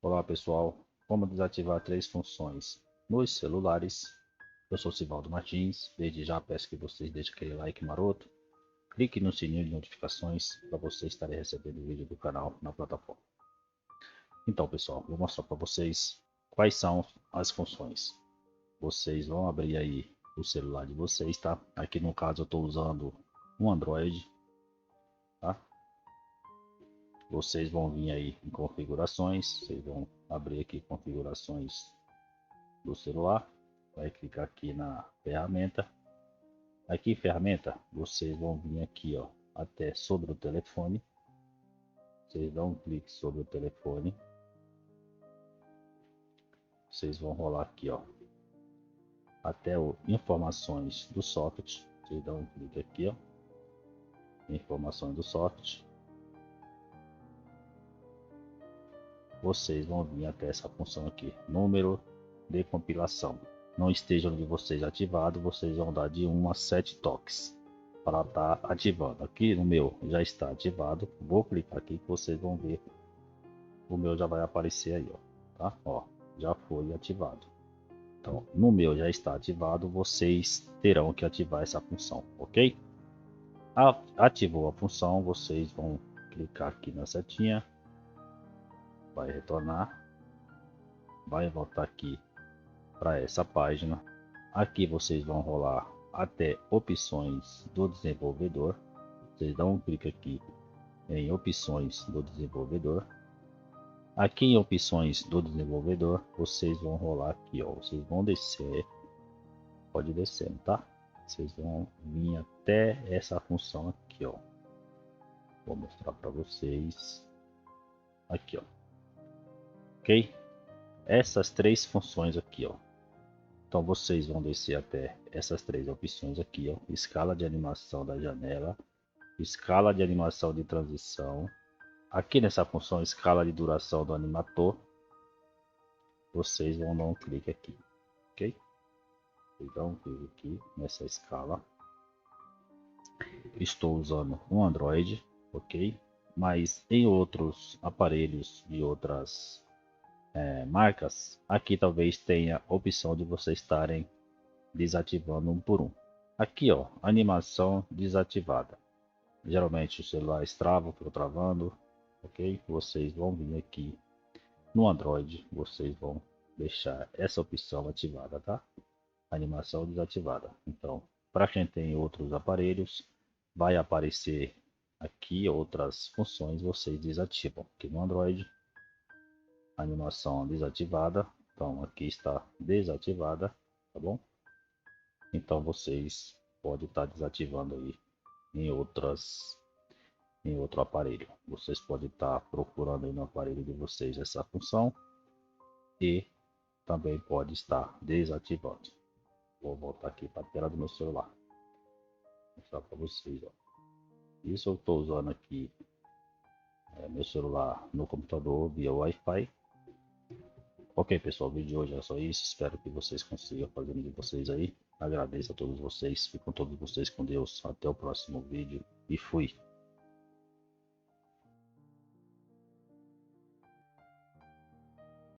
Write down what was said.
Olá pessoal, como desativar três funções nos celulares. Eu sou Sivaldo Martins, desde já peço que vocês deixem aquele like maroto, clique no sininho de notificações para vocês estarem recebendo vídeo do canal na plataforma. Então pessoal, vou mostrar para vocês quais são as funções. Vocês vão abrir aí o celular de vocês, tá? Aqui no caso eu estou usando um Android, tá? Vocês vão vir aí em configurações, vocês vão abrir aqui configurações do celular, vai clicar aqui na ferramenta. Aqui em ferramenta, vocês vão vir aqui, ó, até sobre o telefone. Vocês dão um clique sobre o telefone. Vocês vão rolar aqui, ó, até o informações do socket. Vocês dão um clique aqui, ó, informações do socket. Vocês vão vir até essa função aqui, número de compilação. Não esteja onde vocês ativado, vocês vão dar de 1 a 7 toques para estar ativando. Aqui no meu já está ativado, vou clicar aqui que vocês vão ver, o meu já vai aparecer aí, ó, tá? Ó, já foi ativado. Então, no meu já está ativado, vocês terão que ativar essa função, ok? Ativou a função, vocês vão clicar aqui na setinha, vai retornar, vai voltar aqui para essa página. Aqui vocês vão rolar até opções do desenvolvedor. Vocês dão um clique aqui em opções do desenvolvedor. Aqui em opções do desenvolvedor, vocês vão rolar aqui, ó. Vocês vão descer, pode descer, tá? Vocês vão vir até essa função aqui, ó. Vou mostrar para vocês aqui, ó. Ok? Essas três funções aqui, ó. Então vocês vão descer até essas três opções aqui, ó. Escala de animação da janela, escala de animação de transição. Aqui nessa função escala de duração do animator, vocês vão dar um clique aqui, ok? Então um clique aqui nessa escala. Estou usando um Android, ok? Mas em outros aparelhos de outras marcas, aqui talvez tenha a opção de vocês estarem desativando um por um. Aqui, ó, animação desativada. Geralmente o celular trava, fica travando, ok? Vocês vão vir aqui no Android, vocês vão deixar essa opção ativada, tá? Animação desativada. Então, para quem tem outros aparelhos, vai aparecer aqui outras funções, vocês desativam. Aqui no Android, animação desativada. Então, aqui está desativada, tá bom? Então, vocês podem estar desativando aí em outro aparelho. Vocês podem estar procurando aí no aparelho de vocês essa função e também pode estar desativando. Vou voltar aqui para a tela do meu celular, mostrar para vocês, ó. Isso eu estou usando aqui meu celular no computador via Wi-Fi. Ok pessoal, o vídeo de hoje é só isso, espero que vocês consigam fazer o de vocês aí. Agradeço a todos vocês, fiquem todos vocês com Deus, até o próximo vídeo e fui.